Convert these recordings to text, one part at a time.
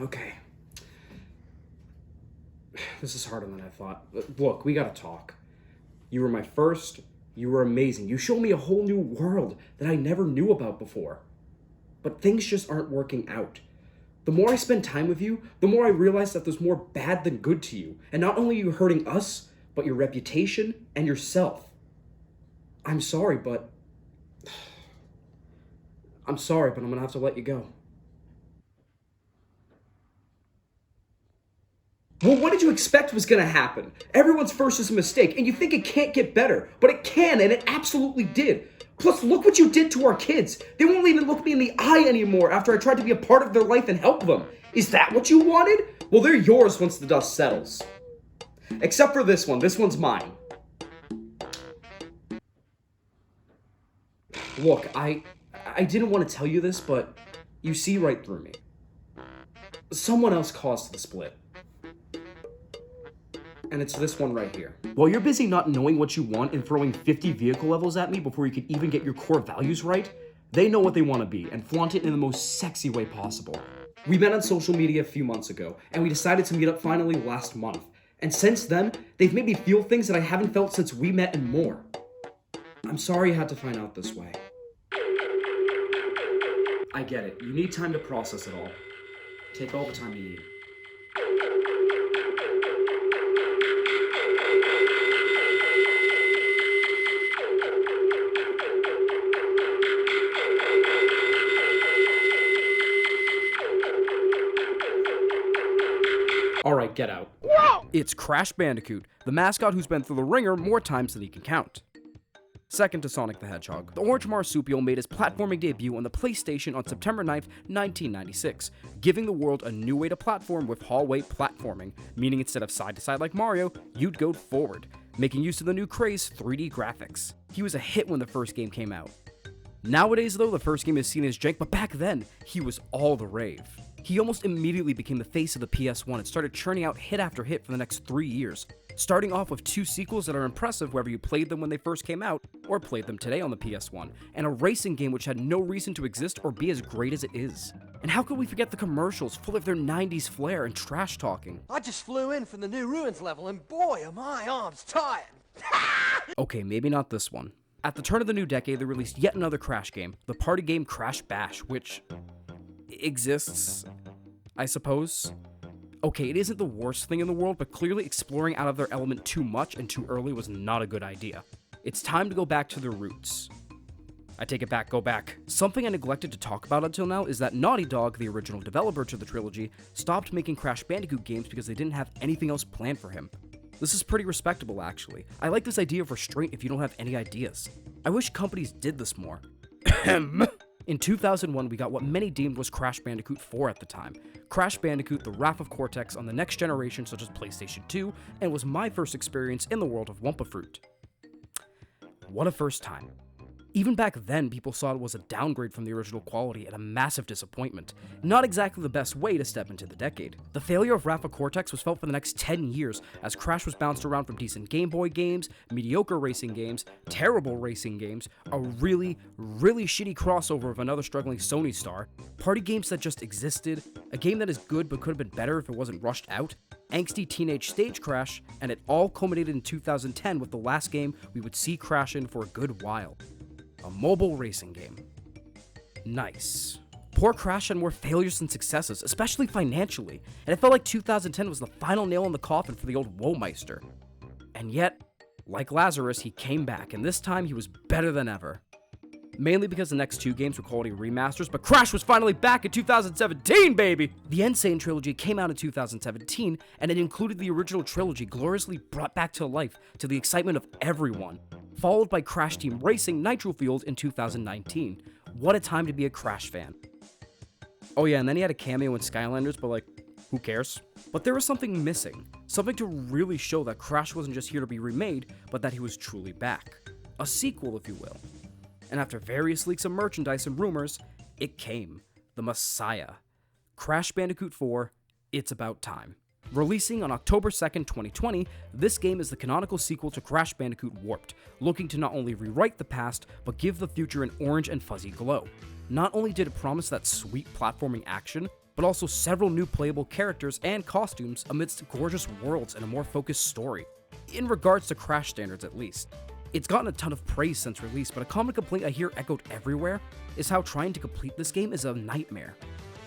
Okay. This is harder than I thought. Look, we gotta talk. You were my first. You were amazing. You showed me a whole new world that I never knew about before. But things just aren't working out. The more I spend time with you, the more I realize that there's more bad than good to you. And not only are you hurting us, but your reputation and yourself. I'm sorry, but I'm gonna have to let you go. Well, what did you expect was gonna happen? Everyone's first is a mistake, and you think it can't get better, but it can, and it absolutely did. Plus, look what you did to our kids. They won't even look me in the eye anymore after I tried to be a part of their life and help them. Is that what you wanted? Well, they're yours once the dust settles. Except for this one. This one's mine. Look, I didn't want to tell you this, but you see right through me. Someone else caused the split. And it's this one right here. While you're busy not knowing what you want and throwing 50 vehicle levels at me before you could even get your core values right, they know what they want to be and flaunt it in the most sexy way possible. We met on social media a few months ago, and we decided to meet up finally last month. And since then, they've made me feel things that I haven't felt since we met and more. I'm sorry you had to find out this way. I get it. You need time to process it all. Take all the time you need. Alright, get out. It's Crash Bandicoot, the mascot who's been through the ringer more times than he can count. Second to Sonic the Hedgehog, the orange marsupial made his platforming debut on the PlayStation on September 9th, 1996, giving the world a new way to platform with hallway platforming, meaning instead of side to side like Mario, you'd go forward, making use of the new craze 3D graphics. He was a hit when the first game came out. Nowadays though, the first game is seen as jank, but back then, he was all the rave. He almost immediately became the face of the PS1 and started churning out hit after hit for the next 3 years, starting off with 2 sequels that are impressive whether you played them when they first came out or played them today on the PS1, and a racing game which had no reason to exist or be as great as it is. And how could we forget the commercials full of their 90s flair and trash talking? I just flew in from the new ruins level and boy are my arms tired. Okay, maybe not this one. At the turn of the new decade, they released yet another Crash game, the party game Crash Bash, which exists, I suppose. Okay, it isn't the worst thing in the world, but clearly exploring out of their element too much and too early was not a good idea. It's time to go back to their roots. I take it back, go back. Something I neglected to talk about until now is that Naughty Dog, the original developer to the trilogy, stopped making Crash Bandicoot games because they didn't have anything else planned for him. This is pretty respectable, actually. I like this idea of restraint if you don't have any ideas. I wish companies did this more. In 2001, we got what many deemed was Crash Bandicoot 4 at the time. Crash Bandicoot, the Wrath of Cortex on the next generation such as PlayStation 2, and was my first experience in the world of Wumpa Fruit. What a first time. Even back then, people saw it was a downgrade from the original quality and a massive disappointment. Not exactly the best way to step into the decade. The failure of Wrath of Cortex was felt for the next 10 years, as Crash was bounced around from decent Game Boy games, mediocre racing games, terrible racing games, a really, really shitty crossover of another struggling Sony star, party games that just existed, a game that is good but could have been better if it wasn't rushed out, angsty teenage stage Crash, and it all culminated in 2010 with the last game we would see Crash in for a good while. A mobile racing game. Nice. Poor Crash had more failures than successes, especially financially, and it felt like 2010 was the final nail in the coffin for the old Woemeister. And yet, like Lazarus, he came back, and this time he was better than ever. Mainly because the next 2 games were quality remasters, but Crash was finally back in 2017, baby! The Insane trilogy came out in 2017, and it included the original trilogy gloriously brought back to life to the excitement of everyone, followed by Crash Team Racing Nitro Fueled in 2019. What a time to be a Crash fan. Oh yeah, and then he had a cameo in Skylanders, but like, who cares? But there was something missing, something to really show that Crash wasn't just here to be remade, but that he was truly back. A sequel, if you will. And after various leaks of merchandise and rumors, it came. The Messiah. Crash Bandicoot 4, It's About Time. Releasing on October 2nd, 2020, this game is the canonical sequel to Crash Bandicoot Warped, looking to not only rewrite the past, but give the future an orange and fuzzy glow. Not only did it promise that sweet platforming action, but also several new playable characters and costumes amidst gorgeous worlds and a more focused story. In regards to Crash standards at least. It's gotten a ton of praise since release, but a common complaint I hear echoed everywhere is how trying to complete this game is a nightmare.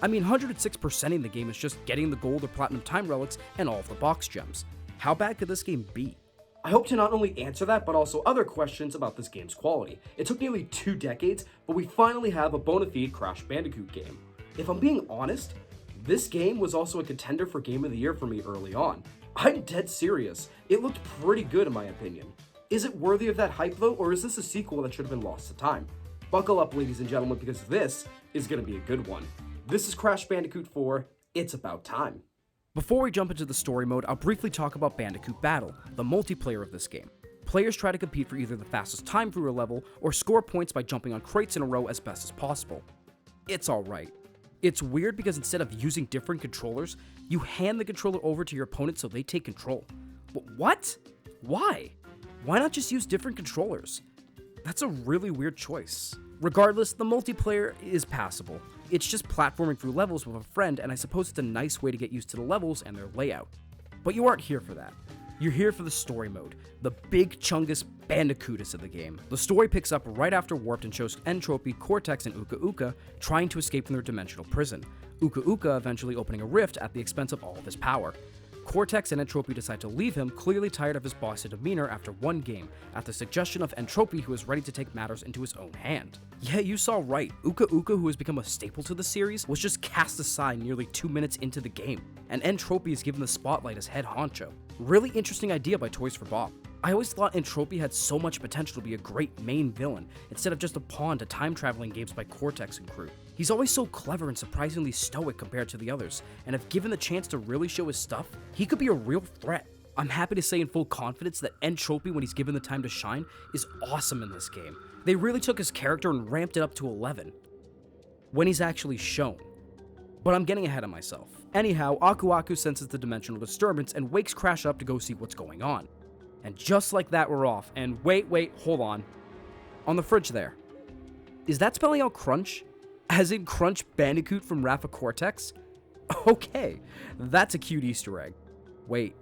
I mean, 106%ing the game is just getting the gold or platinum time relics and all of the box gems. How bad could this game be? I hope to not only answer that, but also other questions about this game's quality. It took nearly 2 decades, but we finally have a bona fide Crash Bandicoot game. If I'm being honest, this game was also a contender for Game of the Year for me early on. I'm dead serious. It looked pretty good in my opinion. Is it worthy of that hype though, or is this a sequel that should have been lost to time? Buckle up, ladies and gentlemen, because this is going to be a good one. This is Crash Bandicoot 4, It's About Time. Before we jump into the story mode, I'll briefly talk about Bandicoot Battle, the multiplayer of this game. Players try to compete for either the fastest time through a level, or score points by jumping on crates in a row as best as possible. It's alright. It's weird because instead of using different controllers, you hand the controller over to your opponent so they take control. What? Why? Why not just use different controllers? That's a really weird choice. Regardless, the multiplayer is passable. It's just platforming through levels with a friend, and I suppose it's a nice way to get used to the levels and their layout. But you aren't here for that. You're here for the story mode, the big chungus bandicootist of the game. The story picks up right after Warped and shows Entropy, Cortex, and Uka Uka trying to escape from their dimensional prison. Uka Uka eventually opening a rift at the expense of all of his power. Cortex and Entropy decide to leave him, clearly tired of his bossy demeanor after one game, at the suggestion of Entropy, who is ready to take matters into his own hand. Yeah, you saw right, Uka Uka, who has become a staple to the series, was just cast aside nearly 2 minutes into the game, and Entropy is given the spotlight as head honcho. Really interesting idea by Toys for Bob. I always thought Entropy had so much potential to be a great main villain, instead of just a pawn to time-traveling games by Cortex and crew. He's always so clever and surprisingly stoic compared to the others, and if given the chance to really show his stuff, he could be a real threat. I'm happy to say in full confidence that Entropy, when he's given the time to shine, is awesome in this game. They really took his character and ramped it up to 11. When he's actually shown. But I'm getting ahead of myself. Anyhow, Aku Aku senses the dimensional disturbance and wakes Crash up to go see what's going on. And just like that, we're off. And wait, hold on. On the fridge there. Is that spelling out Crunch? As in Crunch Bandicoot from Wrath of Cortex? Okay, that's a cute Easter egg. Wait.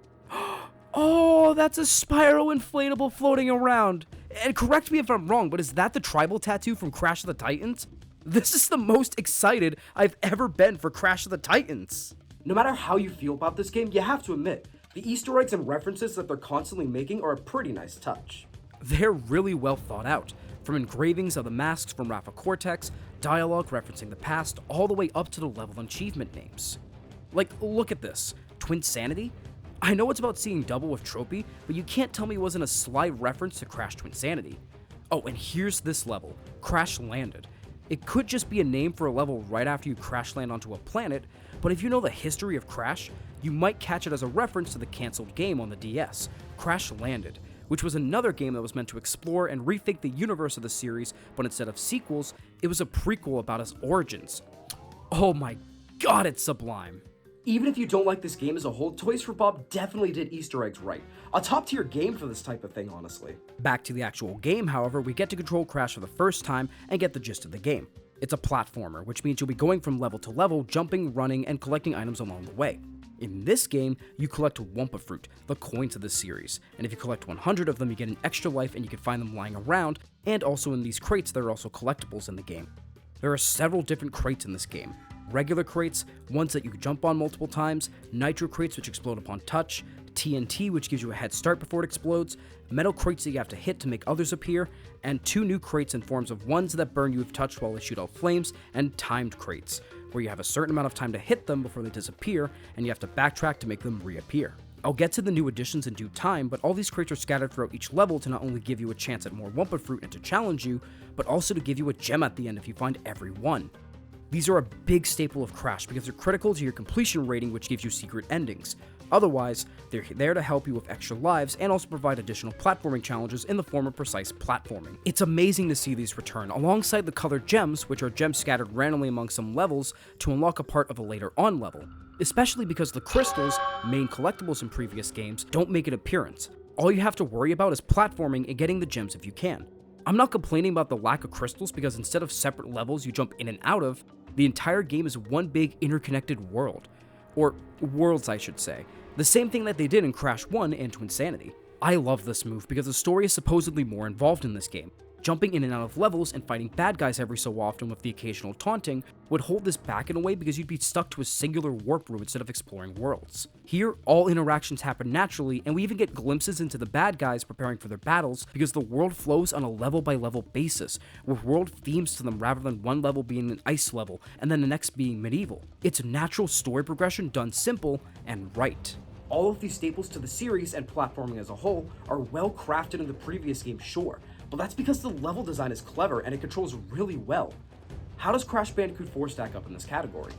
Oh, that's a Spyro inflatable floating around. And correct me if I'm wrong, but is that the tribal tattoo from Crash of the Titans? This is the most excited I've ever been for Crash of the Titans. No matter how you feel about this game, you have to admit, the Easter eggs and references that they're constantly making are a pretty nice touch. They're really well thought out, from engravings of the masks from Wrath of Cortex, dialogue referencing the past, all the way up to the level and achievement names. Like, look at this, Twinsanity? I know it's about seeing double with Tropy, but you can't tell me it wasn't a sly reference to Crash Twinsanity. Oh, and here's this level, Crash Landed. It could just be a name for a level right after you crash land onto a planet, but if you know the history of Crash, you might catch it as a reference to the cancelled game on the DS, Crash Landed, which was another game that was meant to explore and rethink the universe of the series, but instead of sequels, it was a prequel about its origins. Oh my god, it's sublime. Even if you don't like this game as a whole, Toys for Bob definitely did Easter eggs right. A top tier game for this type of thing, honestly. Back to the actual game, however, we get to control Crash for the first time and get the gist of the game. It's a platformer, which means you'll be going from level to level, jumping, running, and collecting items along the way. In this game, you collect Wumpa Fruit, the coins of the series, and if you collect 100 of them, you get an extra life and you can find them lying around, and also in these crates, there are also collectibles in the game. There are several different crates in this game. Regular crates, ones that you can jump on multiple times, nitro crates which explode upon touch, TNT which gives you a head start before it explodes, metal crates that you have to hit to make others appear, and 2 new crates in forms of ones that burn you if touched while they shoot out flames, and timed crates, where you have a certain amount of time to hit them before they disappear, and you have to backtrack to make them reappear. I'll get to the new additions in due time, but all these crates are scattered throughout each level to not only give you a chance at more Wumpa Fruit and to challenge you, but also to give you a gem at the end if you find every one. These are a big staple of Crash because they're critical to your completion rating, which gives you secret endings. Otherwise, they're there to help you with extra lives and also provide additional platforming challenges in the form of precise platforming. It's amazing to see these return, alongside the colored gems, which are gems scattered randomly among some levels to unlock a part of a later on level. Especially because the crystals, main collectibles in previous games, don't make an appearance. All you have to worry about is platforming and getting the gems if you can. I'm not complaining about the lack of crystals because instead of separate levels you jump in and out of, The entire game is one big interconnected world. Or worlds, I should say. The same thing that they did in Crash 1 and Twinsanity. I love this move because the story is supposedly more involved in this game. Jumping in and out of levels and fighting bad guys every so often with the occasional taunting would hold this back in a way because you'd be stuck to a singular warp room instead of exploring worlds. Here, all interactions happen naturally, and we even get glimpses into the bad guys preparing for their battles because the world flows on a level-by-level basis, with world themes to them rather than one level being an ice level and then the next being medieval. It's natural story progression done simple and right. All of these staples to the series and platforming as a whole are well crafted in the previous game, sure, but that's because the level design is clever and it controls really well. How does Crash Bandicoot 4 stack up in this category?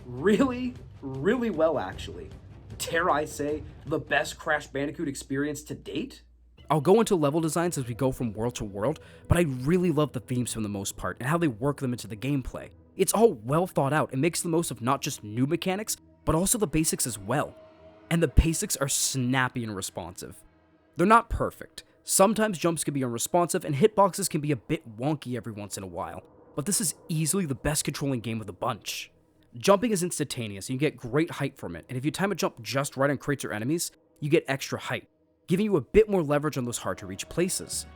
Really well, actually. Dare I say, the best Crash Bandicoot experience to date? I'll go into level designs as we go from world to world, but I really love the themes for the most part and how they work them into the gameplay. It's all well thought out and makes the most of not just new mechanics, but also the basics as well. And the basics are snappy and responsive. They're not perfect. Sometimes jumps can be unresponsive and hitboxes can be a bit wonky every once in a while, but this is easily the best controlling game of the bunch. Jumping is instantaneous and you get great height from it, and if you time a jump just right on crates or enemies, you get extra height, giving you a bit more leverage on those hard to reach places.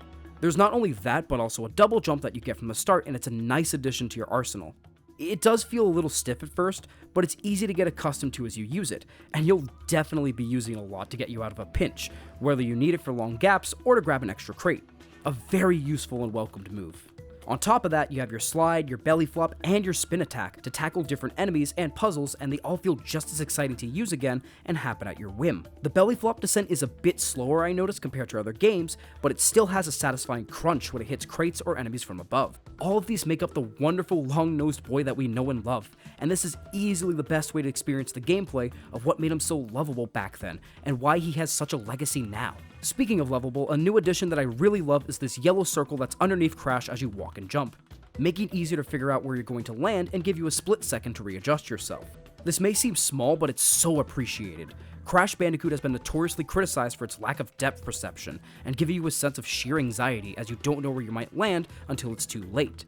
There's not only that, but also a double jump that you get from the start, and it's a nice addition to your arsenal. It does feel a little stiff at first, but it's easy to get accustomed to as you use it, and you'll definitely be using it a lot to get you out of a pinch, whether you need it for long gaps or to grab an extra crate. A very useful and welcomed move. On top of that, you have your slide, your belly flop, and your spin attack to tackle different enemies and puzzles, and they all feel just as exciting to use again and happen at your whim. The belly flop descent is a bit slower, I noticed, compared to other games, but it still has a satisfying crunch when it hits crates or enemies from above. All of these make up the wonderful long-nosed boy that we know and love, and this is easily the best way to experience the gameplay of what made him so lovable back then, and why he has such a legacy now. Speaking of lovable, a new addition that I really love is this yellow circle that's underneath Crash as you walk and jump, making it easier to figure out where you're going to land and give you a split second to readjust yourself. This may seem small, but it's so appreciated. Crash Bandicoot has been notoriously criticized for its lack of depth perception and giving you a sense of sheer anxiety as you don't know where you might land until it's too late.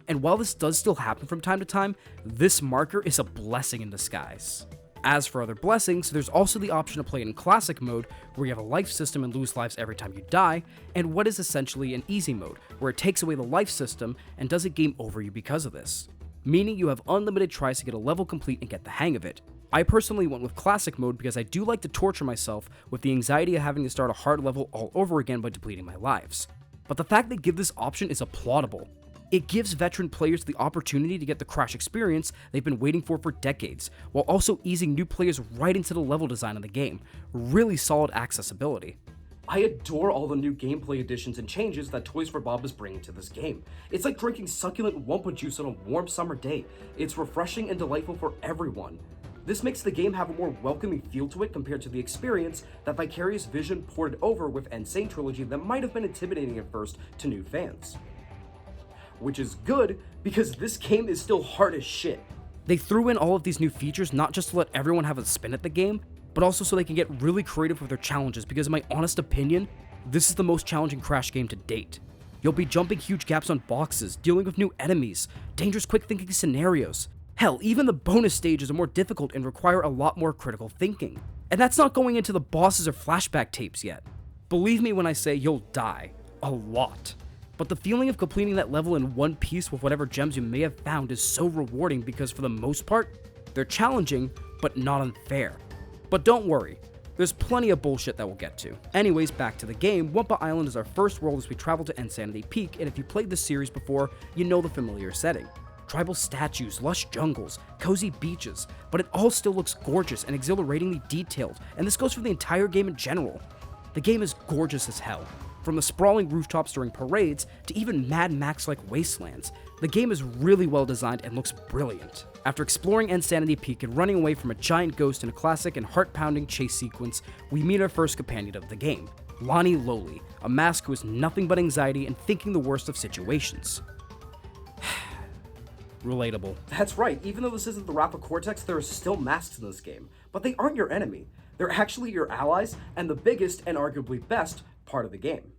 And while this does still happen from time to time, this marker is a blessing in disguise. As for other blessings, there's also the option to play it in classic mode, where you have a life system and lose lives every time you die, and what is essentially an easy mode, where it takes away the life system and doesn't game over you because of this, meaning you have unlimited tries to get a level complete and get the hang of it. I personally went with classic mode because I do like to torture myself with the anxiety of having to start a hard level all over again by depleting my lives. But the fact they give this option is applaudable. It gives veteran players the opportunity to get the Crash experience they've been waiting for decades, while also easing new players right into the level design of the game. Really solid accessibility. I adore all the new gameplay additions and changes that Toys for Bob is bringing to this game. It's like drinking succulent Wumpa juice on a warm summer day. It's refreshing and delightful for everyone. This makes the game have a more welcoming feel to it compared to the experience that Vicarious Vision ported over with Insane Trilogy that might have been intimidating at first to new fans. Which is good, because this game is still hard as shit. They threw in all of these new features not just to let everyone have a spin at the game, but also so they can get really creative with their challenges, because in my honest opinion, this is the most challenging Crash game to date. You'll be jumping huge gaps on boxes, dealing with new enemies, dangerous quick thinking scenarios. Hell, even the bonus stages are more difficult and require a lot more critical thinking. And that's not going into the bosses or flashback tapes yet. Believe me when I say you'll die. A lot. But the feeling of completing that level in one piece with whatever gems you may have found is so rewarding because for the most part, they're challenging, but not unfair. But don't worry, there's plenty of bullshit that we'll get to. Anyways, back to the game, Wumpa Island is our first world as we travel to Insanity Peak, and if you played this series before, you know the familiar setting. Tribal statues, lush jungles, cozy beaches, but it all still looks gorgeous and exhilaratingly detailed, and this goes for the entire game in general. The game is gorgeous as hell. From the sprawling rooftops during parades to even Mad Max-like wastelands, the game is really well designed and looks brilliant. After exploring Insanity Peak and running away from a giant ghost in a classic and heart-pounding chase sequence, we meet our first companion of the game, Lonnie Lowly, a mask who is nothing but anxiety and thinking the worst of situations. Relatable. That's right, even though this isn't the Wrath of Cortex, there are still masks in this game, but they aren't your enemy. They're actually your allies and the biggest and arguably best part of the game.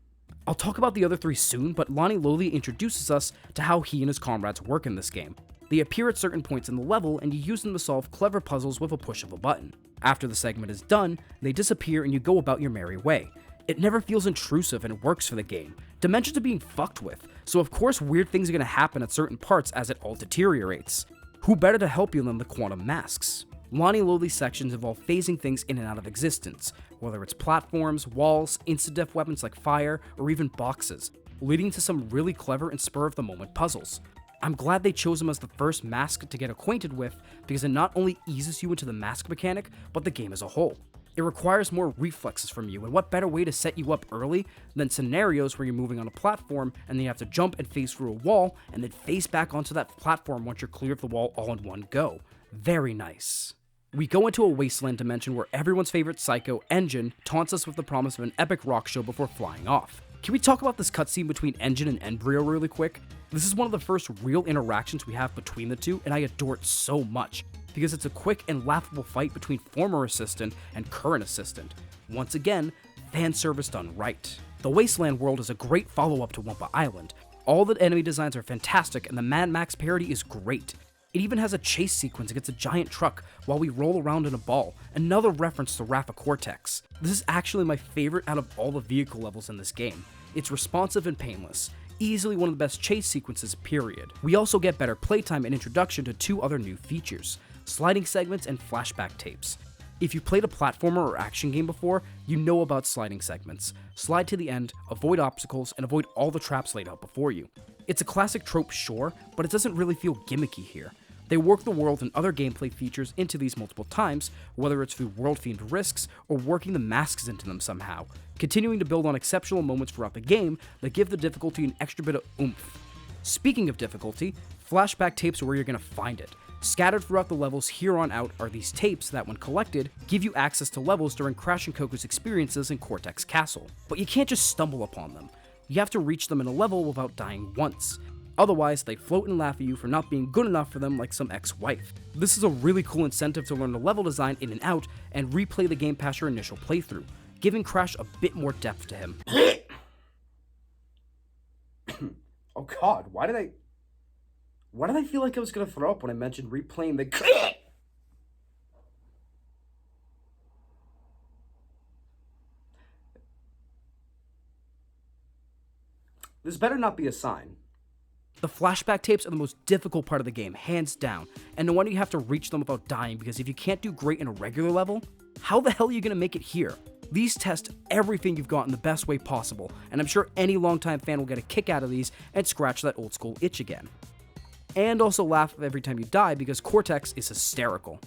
I'll talk about the other 3 soon, but Lonnie Lowly introduces us to how he and his comrades work in this game. They appear at certain points in the level, and you use them to solve clever puzzles with a push of a button. After the segment is done, they disappear and you go about your merry way. It never feels intrusive and works for the game. Dimensions are being fucked with, so of course weird things are going to happen at certain parts as it all deteriorates. Who better to help you than the quantum masks? Lonnie Lowly's sections involve phasing things in and out of existence, whether it's platforms, walls, insta-death weapons like fire, or even boxes, leading to some really clever and spur-of-the-moment puzzles. I'm glad they chose him as the first mask to get acquainted with, because it not only eases you into the mask mechanic, but the game as a whole. It requires more reflexes from you, and what better way to set you up early than scenarios where you're moving on a platform and then you have to jump and phase through a wall and then phase back onto that platform once you're clear of the wall all in one go. Very nice. We go into a wasteland dimension where everyone's favorite psycho, Engine, taunts us with the promise of an epic rock show before flying off. Can we talk about this cutscene between Engine and Embryo really quick? This is one of the first real interactions we have between the two, and I adore it so much, because it's a quick and laughable fight between former assistant and current assistant. Once again, fan service done right. The Wasteland world is a great follow-up to Wumpa Island. All the enemy designs are fantastic, and the Mad Max parody is great. It even has a chase sequence against a giant truck while we roll around in a ball, another reference to Rapha Cortex. This is actually my favorite out of all the vehicle levels in this game. It's responsive and painless, easily one of the best chase sequences, period. We also get better playtime and introduction to 2 other new features, sliding segments and flashback tapes. If you played a platformer or action game before, you know about sliding segments. Slide to the end, avoid obstacles, and avoid all the traps laid out before you. It's a classic trope, sure, but it doesn't really feel gimmicky here. They work the world and other gameplay features into these multiple times, whether it's through world-themed risks or working the masks into them somehow, continuing to build on exceptional moments throughout the game that give the difficulty an extra bit of oomph. Speaking of difficulty, flashback tapes are where you're going to find it. Scattered throughout the levels here on out are these tapes that, when collected, give you access to levels during Crash and Coco's experiences in Cortex Castle. But you can't just stumble upon them. You have to reach them in a level without dying once. Otherwise, they float and laugh at you for not being good enough for them like some ex-wife. This is a really cool incentive to learn the level design in and out and replay the game past your initial playthrough, giving Crash a bit more depth to him. Oh god, why did I feel like I was gonna throw up when I mentioned replaying the This better not be a sign. The flashback tapes are the most difficult part of the game, hands down, and no wonder you have to reach them without dying, because if you can't do great in a regular level, how the hell are you going to make it here? These test everything you've got in the best way possible, and I'm sure any longtime fan will get a kick out of these and scratch that old school itch again. And also laugh every time you die, because Cortex is hysterical.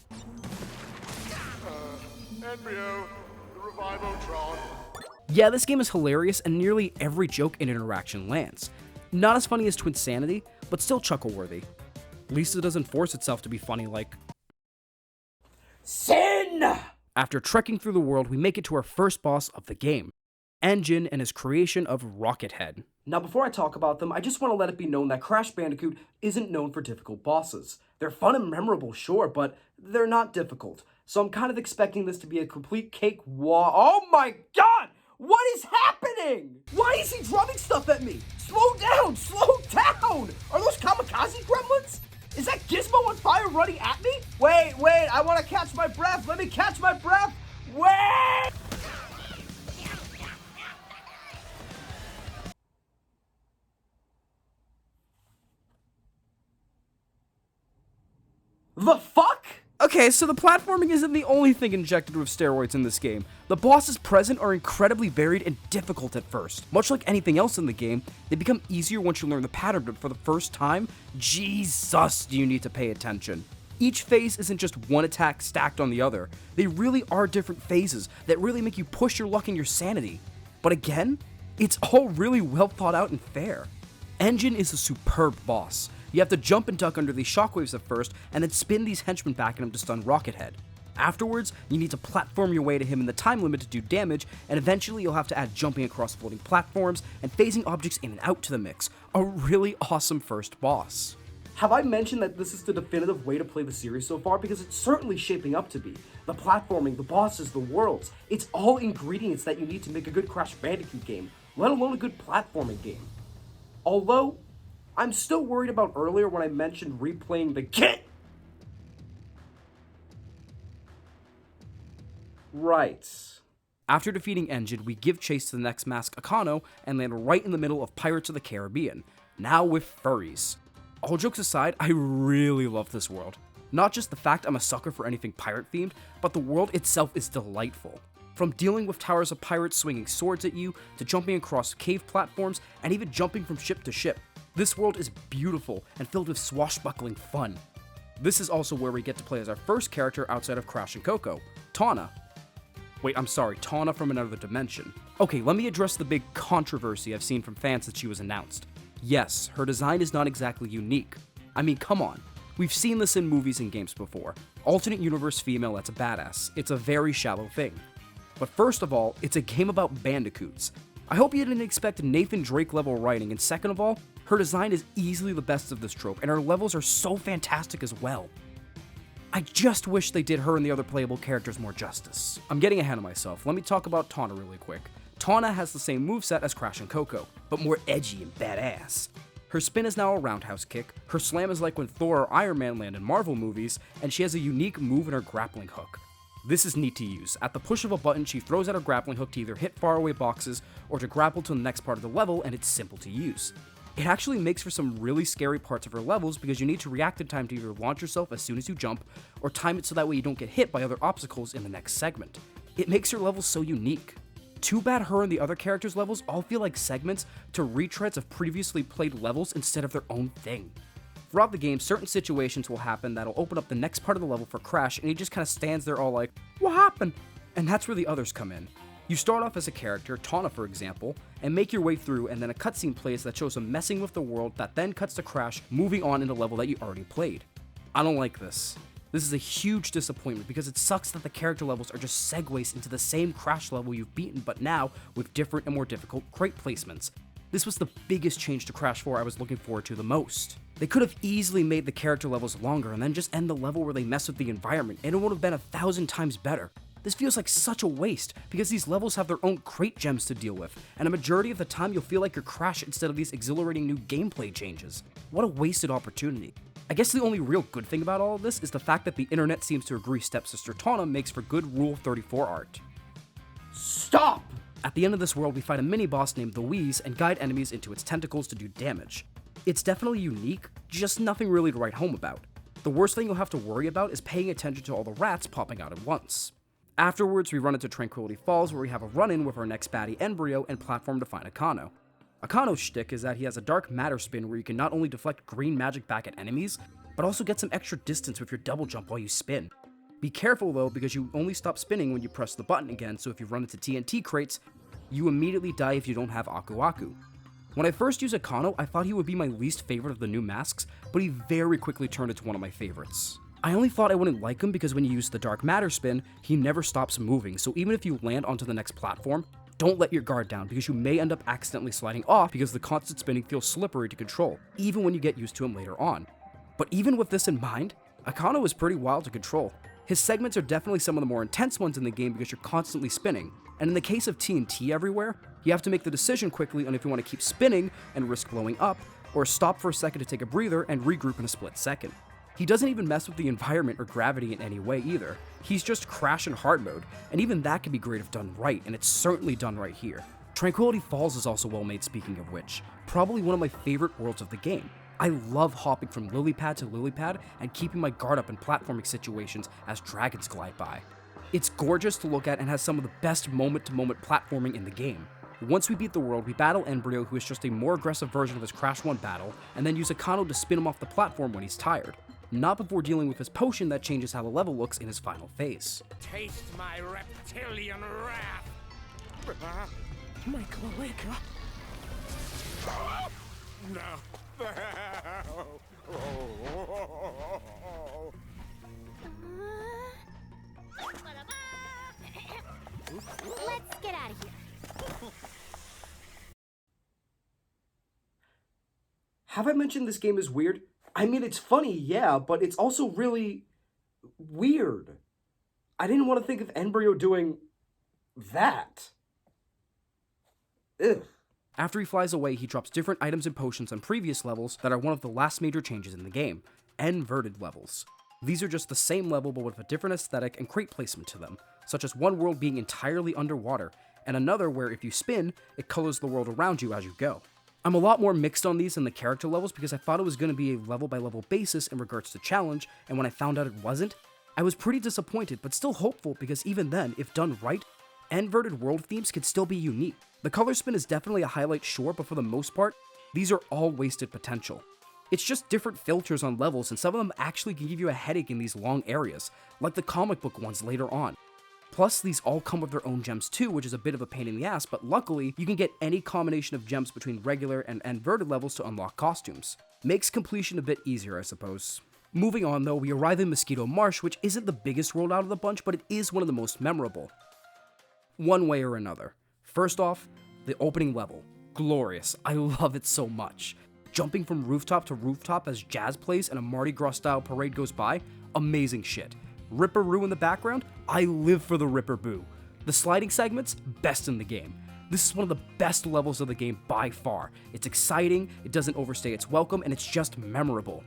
Embryo, the Revivotron. Yeah, this game is hilarious, and nearly every joke and interaction lands. Not as funny as Twinsanity, but still chuckle-worthy. At least it doesn't force itself to be funny like Sin! After trekking through the world, we make it to our first boss of the game, Engine and his creation of Rocket Head. Now, before I talk about them, I just want to let it be known that Crash Bandicoot isn't known for difficult bosses. They're fun and memorable, sure, but they're not difficult. So I'm kind of expecting this to be a complete cake Oh my god! What is happening? Why is he dropping stuff at me? Slow down! Slow down! Are those kamikaze gremlins? Is that Gizmo on fire running at me? Wait, I want to catch my breath. Let me catch my breath. Wait! The fuck? Okay, so the platforming isn't the only thing injected with steroids in this game. The bosses present are incredibly varied and difficult at first. Much like anything else in the game, they become easier once you learn the pattern, but for the first time, Jesus, do you need to pay attention. Each phase isn't just one attack stacked on the other. They really are different phases that really make you push your luck and your sanity. But again, it's all really well thought out and fair. Engine is a superb boss. You have to jump and duck under these shockwaves at first, and then spin these henchmen back at him to stun Rocket Head. Afterwards, you need to platform your way to him in the time limit to do damage, and eventually you'll have to add jumping across floating platforms and phasing objects in and out to the mix. A really awesome first boss. Have I mentioned that this is the definitive way to play the series so far? Because it's certainly shaping up to be. The platforming, the bosses, the worlds, it's all ingredients that you need to make a good Crash Bandicoot game. let alone a good platforming game. Although, I'm still worried about earlier when I mentioned replaying the game. Right. After defeating Engine, we give chase to the next mask, Akano, and land right in the middle of Pirates of the Caribbean, now with furries. All jokes aside, I really love this world. Not just the fact I'm a sucker for anything pirate themed, but the world itself is delightful. From dealing with towers of pirates swinging swords at you, to jumping across cave platforms, and even jumping from ship to ship. This world is beautiful and filled with swashbuckling fun. This is also where we get to play as our first character outside of Crash and Coco, Tawna. Wait, I'm sorry, Tawna from another dimension. Okay, let me address the big controversy I've seen from fans that she was announced. Yes, her design is not exactly unique. I mean, come on. We've seen this in movies and games before. Alternate universe female that's a badass. It's a very shallow thing. But first of all, it's a game about bandicoots. I hope you didn't expect Nathan Drake level writing, and second of all, her design is easily the best of this trope, and her levels are so fantastic as well. I just wish they did her and the other playable characters more justice. I'm getting ahead of myself. Let me talk about Tawna really quick. Tawna has the same moveset as Crash and Coco, but more edgy and badass. Her spin is now a roundhouse kick, her slam is like when Thor or Iron Man land in Marvel movies, and she has a unique move in her grappling hook. This is neat to use. At the push of a button, she throws out her grappling hook to either hit faraway boxes or to grapple to the next part of the level, and it's simple to use. It actually makes for some really scary parts of her levels because you need to react in time to either launch yourself as soon as you jump, or time it so that way you don't get hit by other obstacles in the next segment. It makes her levels so unique. Too bad her and the other characters' levels all feel like segments to retreads of previously played levels instead of their own thing. Throughout the game, certain situations will happen that'll open up the next part of the level for Crash, and he just kind of stands there all like, what happened? And that's where the others come in. You start off as a character, Tawna for example, and make your way through, and then a cutscene plays that shows him messing with the world that then cuts to Crash moving on in a level that you already played. I don't like this. This is a huge disappointment because it sucks that the character levels are just segues into the same Crash level you've beaten, but now with different and more difficult crate placements. This was the biggest change to Crash 4 I was looking forward to the most. They could have easily made the character levels longer and then just end the level where they mess with the environment, and it would have been 1,000 times better. This feels like such a waste, because these levels have their own crate gems to deal with, and a majority of the time you'll feel like you're Crash instead of these exhilarating new gameplay changes. What a wasted opportunity. I guess the only real good thing about all of this is the fact that the internet seems to agree Stepsister Tawna makes for good Rule 34 art. Stop! At the end of this world, we fight a mini-boss named the Wheeze and guide enemies into its tentacles to do damage. It's definitely unique, just nothing really to write home about. The worst thing you'll have to worry about is paying attention to all the rats popping out at once. Afterwards, we run into Tranquility Falls, where we have a run-in with our next baddie, Embryo, and platform to find Akano. Akano's shtick is that he has a dark matter spin where you can not only deflect green magic back at enemies, but also get some extra distance with your double jump while you spin. Be careful though, because you only stop spinning when you press the button again, so if you run into TNT crates, you immediately die if you don't have Aku Aku. When I first used Akano, I thought he would be my least favorite of the new masks, but he very quickly turned into one of my favorites. I only thought I wouldn't like him because when you use the dark matter spin, he never stops moving, so even if you land onto the next platform, don't let your guard down because you may end up accidentally sliding off because the constant spinning feels slippery to control, even when you get used to him later on. But even with this in mind, Akano is pretty wild to control. His segments are definitely some of the more intense ones in the game because you're constantly spinning, and in the case of TNT everywhere, you have to make the decision quickly on if you want to keep spinning and risk blowing up, or stop for a second to take a breather and regroup in a split second. He doesn't even mess with the environment or gravity in any way either. He's just Crash in hard mode, and even that can be great if done right, and it's certainly done right here. Tranquility Falls is also well made, speaking of which. Probably one of my favorite worlds of the game. I love hopping from lily pad to lily pad and keeping my guard up in platforming situations as dragons glide by. It's gorgeous to look at and has some of the best moment-to-moment platforming in the game. Once we beat the world, we battle Embryo, who is just a more aggressive version of his Crash 1 battle, and then use Akano to spin him off the platform when he's tired. Not before dealing with his potion that changes how the level looks in his final phase. Taste my reptilian wrath! My cloaca? No. Let's get out of here. Have I mentioned this game is weird? I mean, it's funny, yeah, but it's also really weird. I didn't want to think of Embryo doing that. Ugh. After he flies away, he drops different items and potions on previous levels that are one of the last major changes in the game, inverted levels. These are just the same level but with a different aesthetic and crate placement to them, such as one world being entirely underwater, and another where if you spin, it colors the world around you as you go. I'm a lot more mixed on these than the character levels because I thought it was going to be a level by level basis in regards to challenge, and when I found out it wasn't, I was pretty disappointed but still hopeful because even then, if done right, inverted world themes could still be unique. The color spin is definitely a highlight, sure, but for the most part, these are all wasted potential. It's just different filters on levels, and some of them actually can give you a headache in these long areas, like the comic book ones later on. Plus, these all come with their own gems too, which is a bit of a pain in the ass, but luckily, you can get any combination of gems between regular and inverted levels to unlock costumes. Makes completion a bit easier, I suppose. Moving on though, we arrive in Mosquito Marsh, which isn't the biggest world out of the bunch, but it is one of the most memorable. One way or another. First off, the opening level. Glorious. I love it so much. Jumping from rooftop to rooftop as jazz plays and a Mardi Gras style parade goes by, amazing shit. Ripperoo in the background, I live for the Ripperboo. The sliding segments, best in the game. This is one of the best levels of the game by far. It's exciting, it doesn't overstay its welcome, and it's just memorable.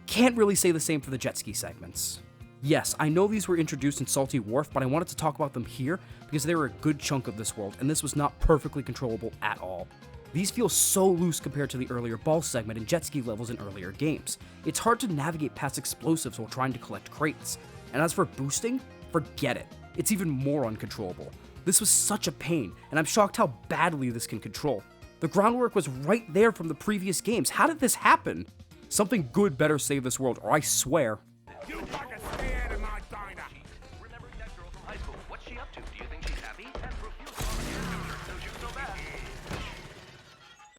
Can't really say the same for the jet ski segments. Yes, I know these were introduced in Salty Wharf, but I wanted to talk about them here because they were a good chunk of this world, and this was not perfectly controllable at all. These feel so loose compared to the earlier ball segment and jet ski levels in earlier games. It's hard to navigate past explosives while trying to collect crates. And as for boosting, forget it. It's even more uncontrollable. This was such a pain, and I'm shocked how badly this can control. The groundwork was right there from the previous games. How did this happen? Something good better save this world, or I swear. You fuckers stay out of my diner. Remembering that girl from high school. What's she up to? Do you think she's happy? Has refused no shoot so bad.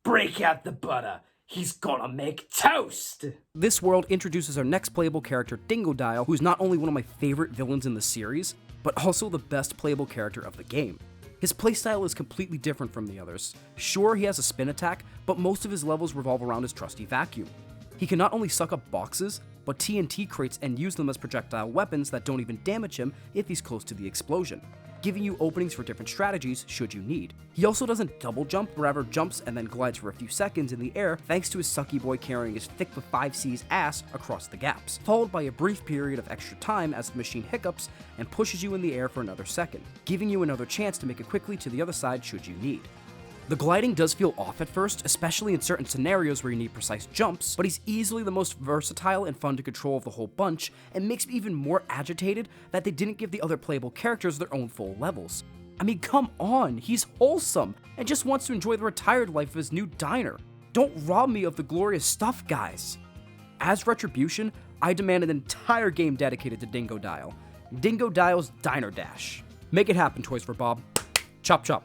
Break out the butter. He's gonna make toast! This world introduces our next playable character, Dingodile, who's not only one of my favorite villains in the series, but also the best playable character of the game. His playstyle is completely different from the others. Sure, he has a spin attack, but most of his levels revolve around his trusty vacuum. He can not only suck up boxes, but TNT crates and use them as projectile weapons that don't even damage him if he's close to the explosion, giving you openings for different strategies should you need. He also doesn't double jump, but rather jumps and then glides for a few seconds in the air thanks to his sucky boy carrying his thick with 5C's ass across the gaps, followed by a brief period of extra time as the machine hiccups and pushes you in the air for another second, giving you another chance to make it quickly to the other side should you need. The gliding does feel off at first, especially in certain scenarios where you need precise jumps, but he's easily the most versatile and fun to control of the whole bunch, and makes me even more agitated that they didn't give the other playable characters their own full levels. I mean, come on, he's wholesome, and just wants to enjoy the retired life of his new diner. Don't rob me of the glorious stuff, guys. As retribution, I demand an entire game dedicated to Dingodile. Dingodile's Diner Dash. Make it happen, Toys for Bob. Chop chop.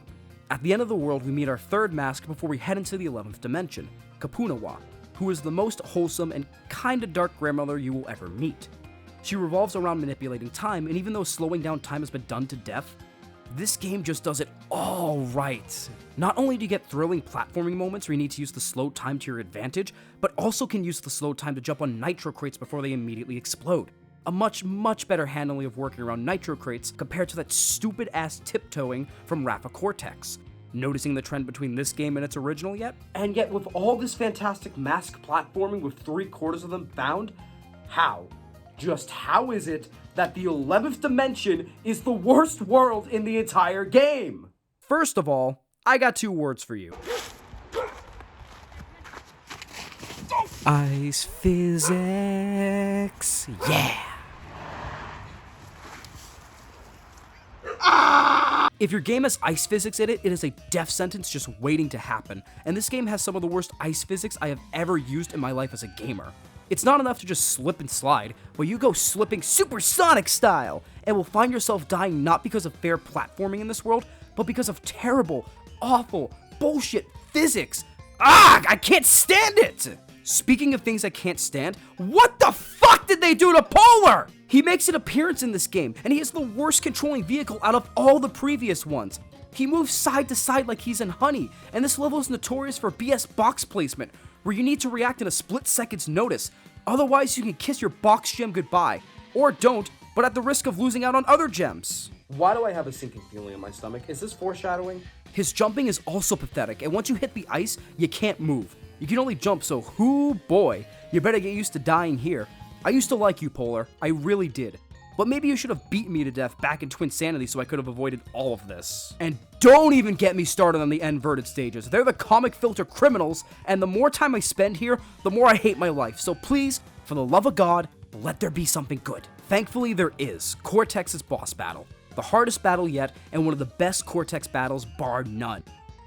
At the end of the world, we meet our third mask before we head into the 11th dimension, Kapunawa, who is the most wholesome and kinda dark grandmother you will ever meet. She revolves around manipulating time, and even though slowing down time has been done to death, this game just does it all right. Not only do you get thrilling platforming moments where you need to use the slow time to your advantage, but also can use the slow time to jump on nitro crates before they immediately explode. A much better handling of working around nitro crates compared to that stupid ass tiptoeing from Rafa Cortex. Noticing the trend between this game and its original yet? And yet with all this fantastic mask platforming with 3/4 of them found, how? Just how is it that the 11th dimension is the worst world in the entire game? First of all, I got 2 words for you. Ice physics. Yeah. If your game has ice physics in it, it is a death sentence just waiting to happen, and this game has some of the worst ice physics I have ever used in my life as a gamer. It's not enough to just slip and slide, but you go slipping supersonic style, and will find yourself dying not because of fair platforming in this world, but because of terrible, awful, bullshit physics. I can't stand it! Speaking of things I can't stand, what the fuck did they do to Polar? He makes an appearance in this game, and he is the worst controlling vehicle out of all the previous ones. He moves side to side like he's in Honey, and this level is notorious for BS box placement, where you need to react in a split second's notice, otherwise you can kiss your box gem goodbye. Or don't, but at the risk of losing out on other gems. Why do I have a sinking feeling in my stomach? Is this foreshadowing? His jumping is also pathetic, and once you hit the ice, you can't move. You can only jump, so hoo boy, you better get used to dying here. I used to like you, Polar, I really did. But maybe you should have beaten me to death back in Twinsanity so I could have avoided all of this. And don't even get me started on the inverted stages. They're the comic filter criminals, and the more time I spend here, the more I hate my life. So please, for the love of God, let there be something good. Thankfully, there is. Cortex's boss battle. The hardest battle yet, and one of the best Cortex battles, bar none.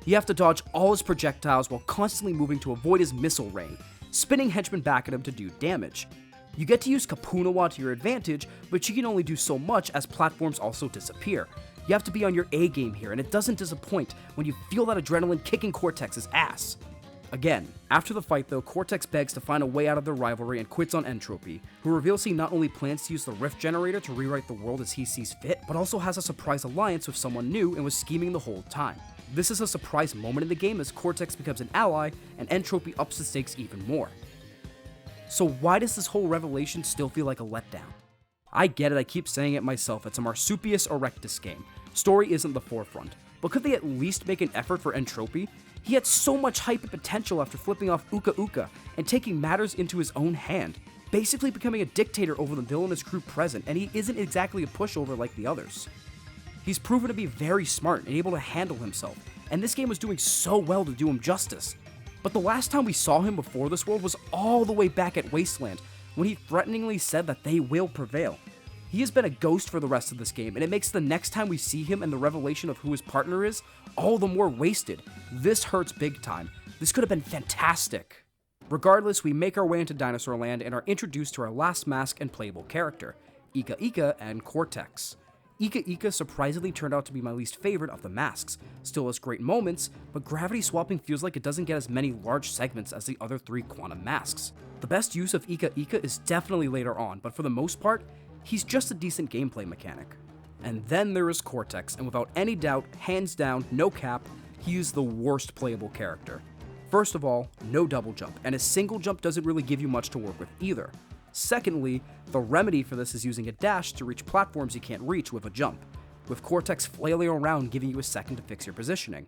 You have to dodge all his projectiles while constantly moving to avoid his missile rain, spinning henchmen back at him to do damage. You get to use Kapunawa to your advantage, but you can only do so much as platforms also disappear. You have to be on your A game here, and it doesn't disappoint when you feel that adrenaline kicking Cortex's ass. Again, after the fight though, Cortex begs to find a way out of their rivalry and quits on Entropy, who reveals he not only plans to use the Rift Generator to rewrite the world as he sees fit, but also has a surprise alliance with someone new and was scheming the whole time. This is a surprise moment in the game as Cortex becomes an ally, and Entropy ups the stakes even more. So why does this whole revelation still feel like a letdown? I get it, I keep saying it myself, it's a Marsupius Erectus game. Story isn't the forefront, but could they at least make an effort for Entropy? He had so much hype and potential after flipping off Uka Uka and taking matters into his own hand, basically becoming a dictator over the villainous crew present, and he isn't exactly a pushover like the others. He's proven to be very smart and able to handle himself, and this game was doing so well to do him justice. But the last time we saw him before this world was all the way back at Wasteland, when he threateningly said that they will prevail. He has been a ghost for the rest of this game, and it makes the next time we see him and the revelation of who his partner is all the more wasted. This hurts big time. This could have been fantastic. Regardless, we make our way into Dinosaur Land and are introduced to our last mask and playable character, Ika Ika and Cortex. Ika Ika surprisingly turned out to be my least favorite of the masks. Still has great moments, but gravity swapping feels like it doesn't get as many large segments as the other three quantum masks. The best use of Ika Ika is definitely later on, but for the most part, he's just a decent gameplay mechanic. And then there is Cortex, and without any doubt, hands down, no cap, he is the worst playable character. First of all, no double jump, and a single jump doesn't really give you much to work with either. Secondly, the remedy for this is using a dash to reach platforms you can't reach with a jump, with Cortex flailing around giving you a second to fix your positioning.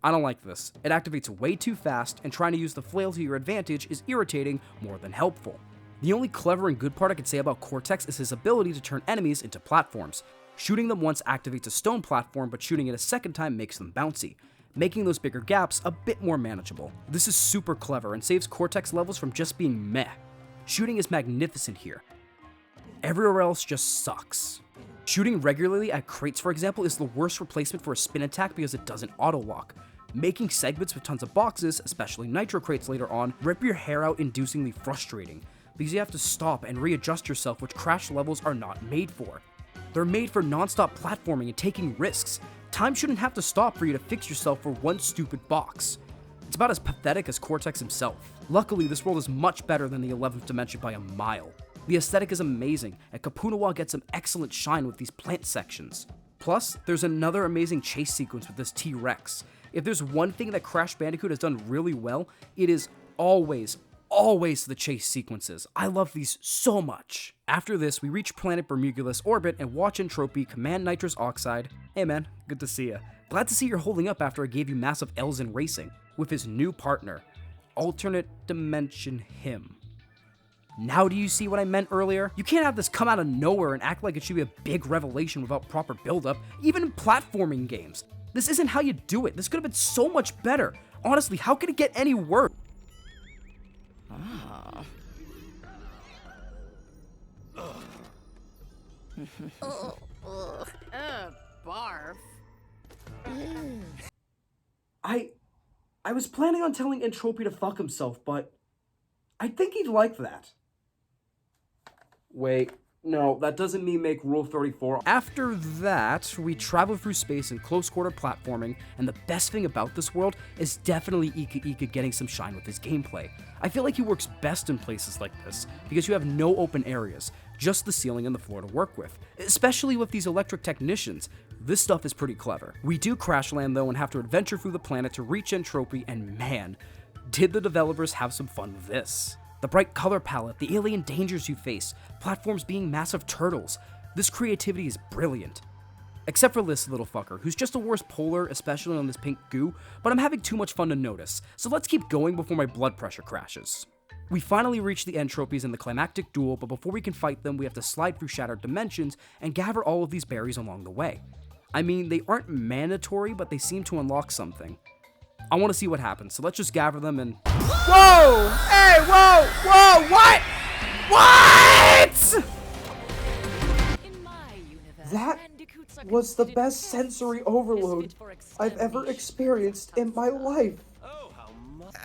I don't like this. It activates way too fast, and trying to use the flail to your advantage is irritating more than helpful. The only clever and good part I can say about Cortex is his ability to turn enemies into platforms. Shooting them once activates a stone platform, but shooting it a second time makes them bouncy, making those bigger gaps a bit more manageable. This is super clever and saves Cortex levels from just being meh. Shooting is magnificent here. Everywhere else just sucks. Shooting regularly at crates, for example, is the worst replacement for a spin attack because it doesn't auto-lock. Making segments with tons of boxes, especially nitro crates later on, rip your hair out, inducingly frustrating, because you have to stop and readjust yourself, which Crash levels are not made for. They're made for non-stop platforming and taking risks. Time shouldn't have to stop for you to fix yourself for one stupid box. It's about as pathetic as Cortex himself. Luckily, this world is much better than the 11th dimension by a mile. The aesthetic is amazing, and Kapunawa gets some excellent shine with these plant sections. Plus, there's another amazing chase sequence with this T-Rex. If there's one thing that Crash Bandicoot has done really well, it is always the chase sequences. I love these so much. After this, we reach planet Bermugulus orbit and watch Entropy command nitrous oxide. Hey man, good to see ya. Glad to see you're holding up after I gave you massive L's in racing, with his new partner, alternate dimension him. Now do you see what I meant earlier? You can't have this come out of nowhere and act like it should be a big revelation without proper build-up, even in platforming games. This isn't how you do it. This could have been so much better. Honestly, how could it get any worse? Barf. I was planning on telling Entropy to fuck himself, but I think he'd like that. Wait, no, that doesn't mean make Rule 34. After that, we travel through space in close-quarter platforming, and the best thing about this world is definitely Ika Ika getting some shine with his gameplay. I feel like he works best in places like this, because you have no open areas, just the ceiling and the floor to work with, especially with these electric technicians. This stuff is pretty clever. We do crash land though and have to adventure through the planet to reach Entropy, and man, did the developers have some fun with this. The bright color palette, the alien dangers you face, platforms being massive turtles. This creativity is brilliant. Except for this little fucker, who's just the worst polar, especially on this pink goo, but I'm having too much fun to notice, so let's keep going before my blood pressure crashes. We finally reach the end trophies in the climactic duel, but before we can fight them, we have to slide through shattered dimensions and gather all of these berries along the way. I mean, they aren't mandatory, but they seem to unlock something. I want to see what happens, so let's just gather them and... Whoa! Hey, whoa! Whoa! What? What? That was the best sensory overload I've ever experienced in my life.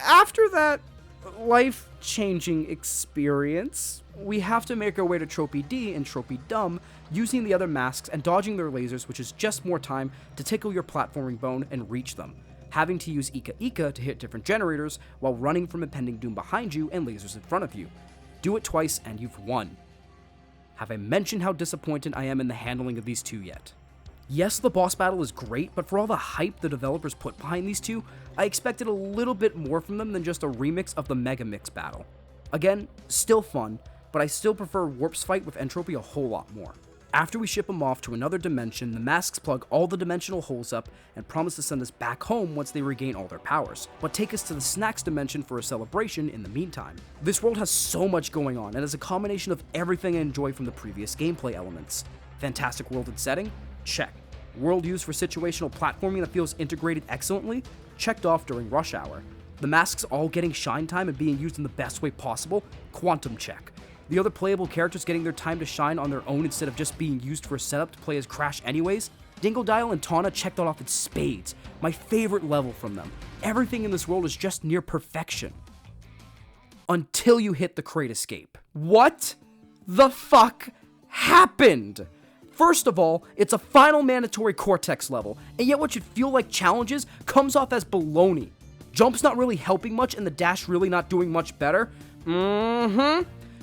After that life-changing experience, we have to make our way to Trophy D and Trophy Dumb using the other masks and dodging their lasers, which is just more time to tickle your platforming bone and reach them, having to use Ika Ika to hit different generators while running from impending doom behind you and lasers in front of you. Do it twice and you've won. Have I mentioned how disappointed I am in the handling of these two yet? Yes, the boss battle is great, but for all the hype the developers put behind these two, I expected a little bit more from them than just a remix of the Mega Mix battle. Again, still fun, but I still prefer Warp's fight with Entropy a whole lot more. After we ship them off to another dimension, the masks plug all the dimensional holes up and promise to send us back home once they regain all their powers, but take us to the Snacks dimension for a celebration in the meantime. This world has so much going on, and is a combination of everything I enjoy from the previous gameplay elements. Fantastic world and setting? Check. World used for situational platforming that feels integrated excellently? Checked off during rush hour. The masks all getting shine time and being used in the best way possible? Quantum check. The other playable characters getting their time to shine on their own instead of just being used for a setup to play as Crash anyways? Dingodile and Tawna checked that off in spades. My favorite level from them. Everything in this world is just near perfection. Until you hit the crate escape. What the fuck happened? First of all, it's a final mandatory Cortex level, and yet what should feel like challenges comes off as baloney. Jump's not really helping much and the dash really not doing much better.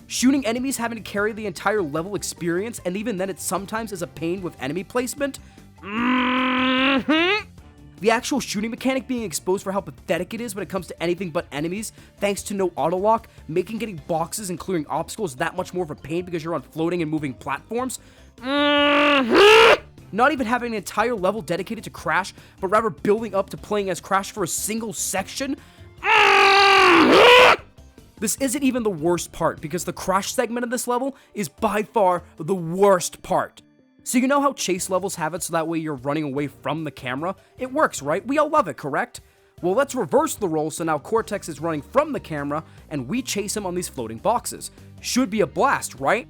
Shooting enemies having to carry the entire level experience, and even then it sometimes is a pain with enemy placement. The actual shooting mechanic being exposed for how pathetic it is when it comes to anything but enemies, thanks to no autolock, making getting boxes and clearing obstacles that much more of a pain because you're on floating and moving platforms. Not even having an entire level dedicated to Crash, but rather building up to playing as Crash for a single section. This isn't even the worst part, because the Crash segment of this level is by far the worst part. So you know how chase levels have it so that way you're running away from the camera? It works, right? We all love it, correct? Well, let's reverse the role so now Cortex is running from the camera and we chase him on these floating boxes. Should be a blast, right?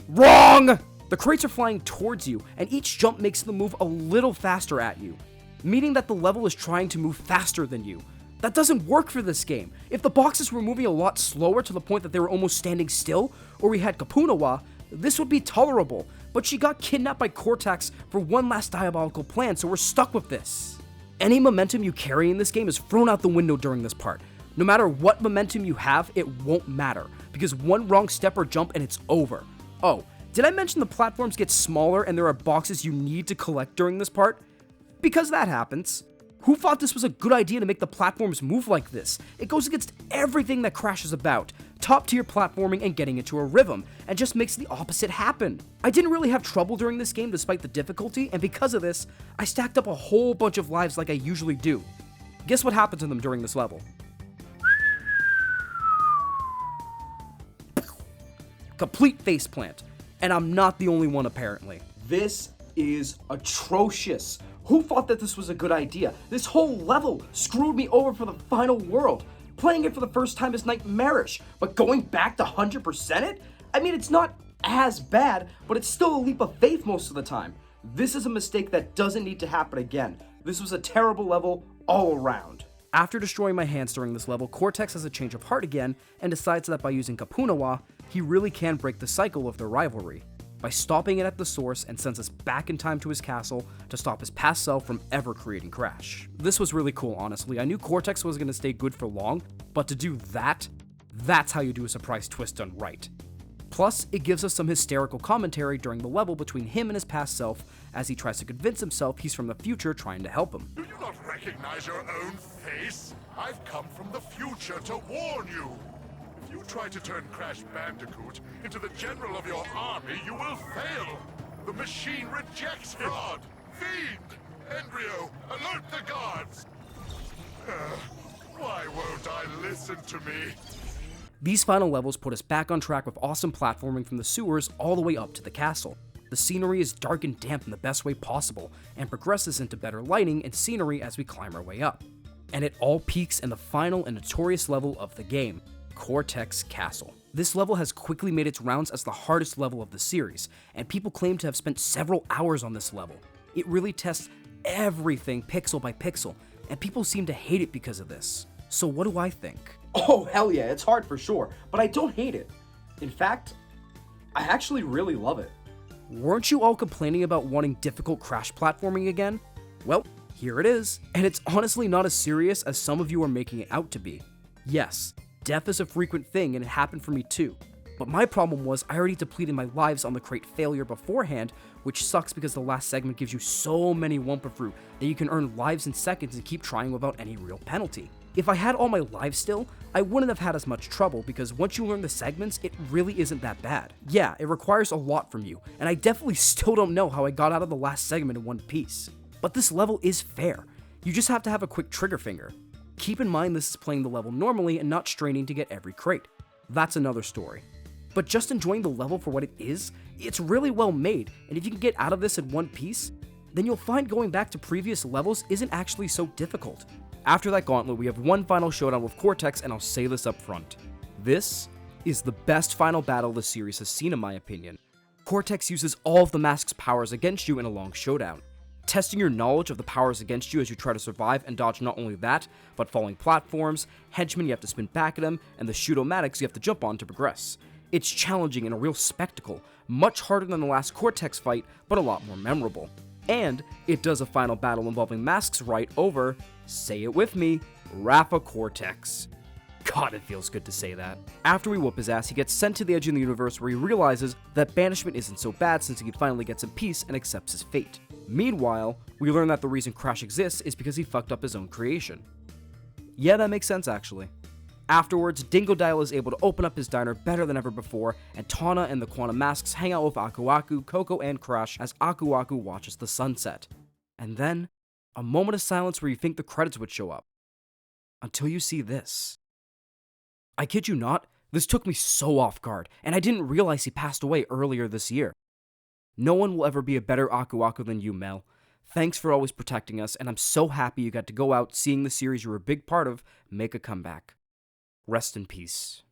Wrong! The crates are flying towards you, and each jump makes them move a little faster at you, meaning that the level is trying to move faster than you. That doesn't work for this game. If the boxes were moving a lot slower to the point that they were almost standing still, or we had Kapunawa, this would be tolerable, but she got kidnapped by Cortex for one last diabolical plan, so we're stuck with this. Any momentum you carry in this game is thrown out the window during this part. No matter what momentum you have, it won't matter, because one wrong step or jump and it's over. Oh, did I mention the platforms get smaller and there are boxes you need to collect during this part? Because that happens. Who thought this was a good idea to make the platforms move like this? It goes against everything that Crash is about. Top tier platforming and getting into a rhythm, and just makes the opposite happen. I didn't really have trouble during this game despite the difficulty, and because of this, I stacked up a whole bunch of lives like I usually do. Guess what happened to them during this level? Complete faceplant. And I'm not the only one apparently. This is atrocious. Who thought that this was a good idea? This whole level screwed me over for the final world. Playing it for the first time is nightmarish, but going back to 100% it? I mean, it's not as bad, but it's still a leap of faith most of the time. This is a mistake that doesn't need to happen again. This was a terrible level all around. After destroying my hands during this level, Cortex has a change of heart again and decides that by using Kapunawa, he really can break the cycle of their rivalry by stopping it at the source, and sends us back in time to his castle to stop his past self from ever creating Crash. This was really cool, honestly. I knew Cortex was going to stay good for long, but to do that, that's how you do a surprise twist done right. Plus, it gives us some hysterical commentary during the level between him and his past self as he tries to convince himself he's from the future trying to help him. Do you not recognize your own face? I've come from the future to warn you. If you try to turn Crash Bandicoot into the general of your army, you will fail. The machine rejects him! God! Fiend! Embryo! Alert the guards! Why won't I listen to me? These final levels put us back on track with awesome platforming from the sewers all the way up to the castle. The scenery is dark and damp in the best way possible, and progresses into better lighting and scenery as we climb our way up. And it all peaks in the final and notorious level of the game, Cortex Castle. This level has quickly made its rounds as the hardest level of the series, and people claim to have spent several hours on this level. It really tests everything pixel by pixel, and people seem to hate it because of this. So what do I think? Oh, hell yeah, it's hard for sure, but I don't hate it. In fact, I actually really love it. Weren't you all complaining about wanting difficult Crash platforming again? Well, here it is, and it's honestly not as serious as some of you are making it out to be. Yes, death is a frequent thing and it happened for me too, but my problem was I already depleted my lives on the crate failure beforehand, which sucks because the last segment gives you so many Wumpa Fruit that you can earn lives in seconds and keep trying without any real penalty. If I had all my lives still, I wouldn't have had as much trouble because once you learn the segments, it really isn't that bad. Yeah, it requires a lot from you, and I definitely still don't know how I got out of the last segment in one piece. But this level is fair. You just have to have a quick trigger finger. Keep in mind this is playing the level normally and not straining to get every crate. That's another story. But just enjoying the level for what it is, it's really well made, and if you can get out of this in one piece, then you'll find going back to previous levels isn't actually so difficult. After that gauntlet, we have one final showdown with Cortex, and I'll say this up front. This is the best final battle the series has seen in my opinion. Cortex uses all of the mask's powers against you in a long showdown, testing your knowledge of the powers against you as you try to survive and dodge not only that, but falling platforms, henchmen you have to spin back at them, and the shoot-o-matics you have to jump on to progress. It's challenging and a real spectacle, much harder than the last Cortex fight, but a lot more memorable. And it does a final battle involving masks right over, say it with me, Rafa Cortex. God, it feels good to say that. After we whoop his ass, he gets sent to the edge of the universe where he realizes that banishment isn't so bad since he finally gets in peace and accepts his fate. Meanwhile, we learn that the reason Crash exists is because he fucked up his own creation. Yeah, that makes sense actually. Afterwards, Dingodile is able to open up his diner better than ever before, and Tawna and the Quantum Masks hang out with Aku Aku, Coco, and Crash as Aku Aku watches the sunset. And then, a moment of silence where you think the credits would show up. Until you see this. I kid you not, this took me so off guard, and I didn't realize he passed away earlier this year. No one will ever be a better Aku Aku than you, Mel. Thanks for always protecting us, and I'm so happy you got to go out seeing the series you were a big part of make a comeback. Rest in peace.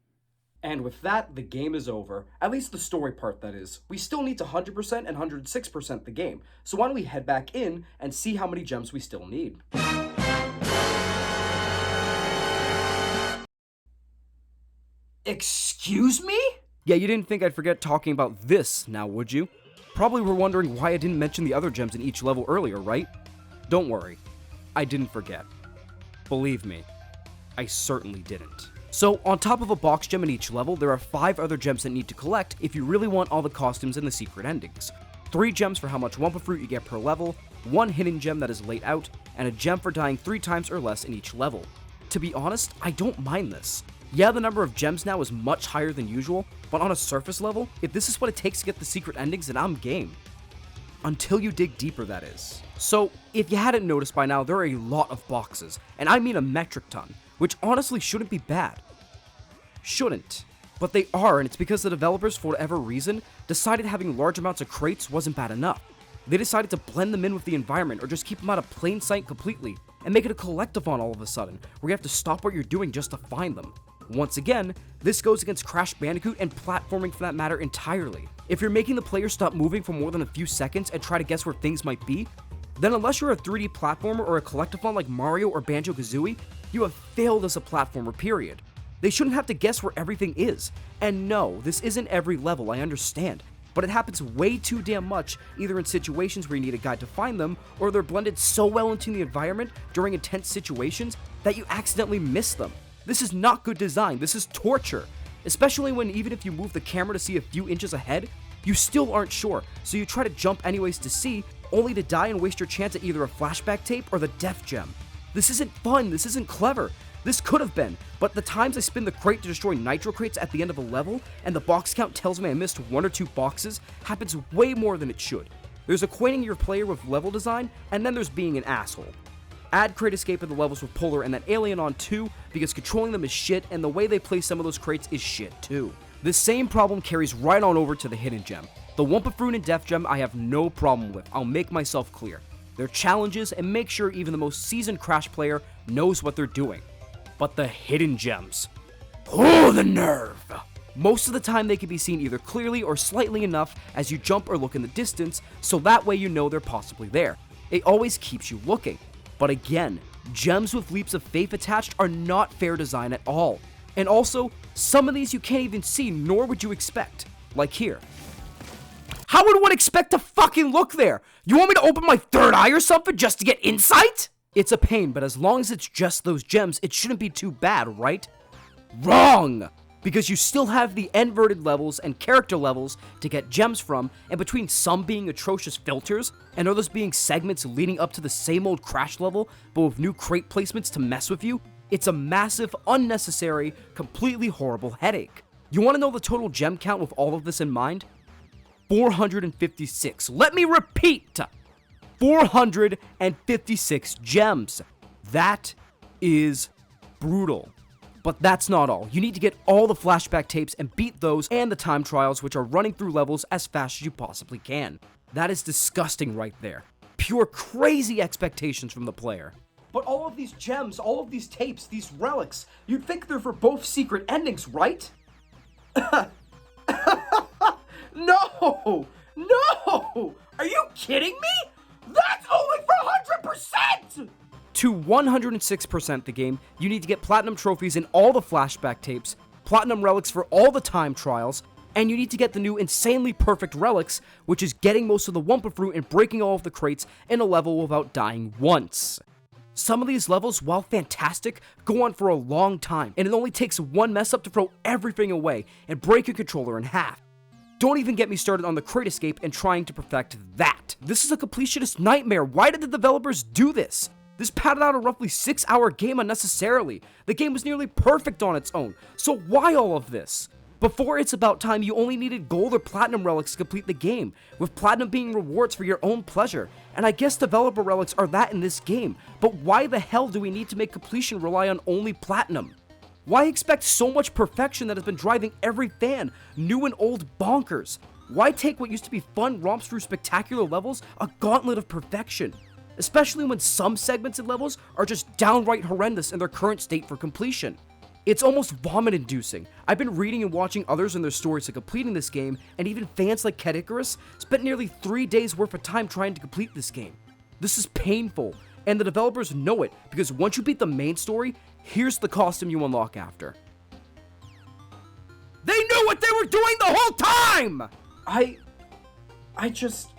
And with that, the game is over. At least the story part, that is. We still need to 100% and 106% the game, so why don't we head back in and see how many gems we still need. Excuse me? Yeah, you didn't think I'd forget talking about this now, would you? Probably were wondering why I didn't mention the other gems in each level earlier, right? Don't worry, I didn't forget. Believe me, I certainly didn't. So, on top of a box gem in each level, there are 5 other gems that need to collect if you really want all the costumes and the secret endings. 3 gems for how much Wumpa Fruit you get per level, 1 hidden gem that is laid out, and a gem for dying 3 times or less in each level. To be honest, I don't mind this. Yeah, the number of gems now is much higher than usual, but on a surface level, if this is what it takes to get the secret endings, then I'm game. Until you dig deeper, that is. So, if you hadn't noticed by now, there are a lot of boxes, and I mean a metric ton, which honestly shouldn't be bad. Shouldn't. But they are, and it's because the developers, for whatever reason, decided having large amounts of crates wasn't bad enough. They decided to blend them in with the environment, or just keep them out of plain sight completely, and make it a collectathon all of a sudden, where you have to stop what you're doing just to find them. Once again, this goes against Crash Bandicoot and platforming for that matter entirely. If you're making the player stop moving for more than a few seconds and try to guess where things might be, then unless you're a 3D platformer or a collectathon like Mario or Banjo-Kazooie, you have failed as a platformer, period. They shouldn't have to guess where everything is. And no, this isn't every level, I understand, but it happens way too damn much, either in situations where you need a guide to find them, or they're blended so well into the environment during intense situations that you accidentally miss them. This is not good design, this is torture. Especially when even if you move the camera to see a few inches ahead, you still aren't sure, so you try to jump anyways to see, only to die and waste your chance at either a flashback tape or the death gem. This isn't fun, this isn't clever. This could have been, but the times I spin the crate to destroy nitro crates at the end of a level, and the box count tells me I missed 1 or 2 boxes, happens way more than it should. There's acquainting your player with level design, and then there's being an asshole. Add crate escape in the levels with Polar and that alien on too, because controlling them is shit, and the way they play some of those crates is shit too. This same problem carries right on over to the hidden gem. The Wumpa Fruit and Def Gem I have no problem with, I'll make myself clear. They're challenges and make sure even the most seasoned Crash player knows what they're doing. But the hidden gems. Oh, the nerve! Most of the time they can be seen either clearly or slightly enough as you jump or look in the distance, so that way you know they're possibly there. It always keeps you looking. But again, gems with leaps of faith attached are not fair design at all. And also, some of these you can't even see, nor would you expect. Like here. How would one expect to fucking look there? You want me to open my third eye or something just to get insight? It's a pain, but as long as it's just those gems, it shouldn't be too bad, right? Wrong! Because you still have the inverted levels and character levels to get gems from, and between some being atrocious filters, and others being segments leading up to the same old Crash level, but with new crate placements to mess with you, it's a massive, unnecessary, completely horrible headache. You want to know the total gem count with all of this in mind? 456. Let me repeat! 456 gems. That is brutal. But that's not all. You need to get all the flashback tapes and beat those and the time trials, which are running through levels as fast as you possibly can. That is disgusting right there. Pure crazy expectations from the player. But all of these gems, all of these tapes, these relics, you'd think they're for both secret endings, right? No! No! Are you kidding me? That's only for 100%! To 106% the game, you need to get platinum trophies in all the flashback tapes, platinum relics for all the time trials, and you need to get the new insanely perfect relics, which is getting most of the Wumpa Fruit and breaking all of the crates in a level without dying once. Some of these levels, while fantastic, go on for a long time, and it only takes one mess up to throw everything away and break your controller in half. Don't even get me started on the crate escape and trying to perfect that. This is a completionist nightmare. Why did the developers do this? This padded out a roughly 6-hour game unnecessarily. The game was nearly perfect on its own, so why all of this? Before It's About Time, you only needed gold or platinum relics to complete the game, with platinum being rewards for your own pleasure. And I guess developer relics are that in this game, but why the hell do we need to make completion rely on only platinum? Why expect so much perfection that has been driving every fan, new and old, bonkers? Why take what used to be fun romps through spectacular levels, a gauntlet of perfection? Especially when some segments and levels are just downright horrendous in their current state for completion. It's almost vomit-inducing. I've been reading and watching others and their stories of completing this game, and even fans like Cat Icarus spent nearly 3 days worth of time trying to complete this game. This is painful, and the developers know it, because once you beat the main story, here's the costume you unlock after. They knew what they were doing the whole time! I just...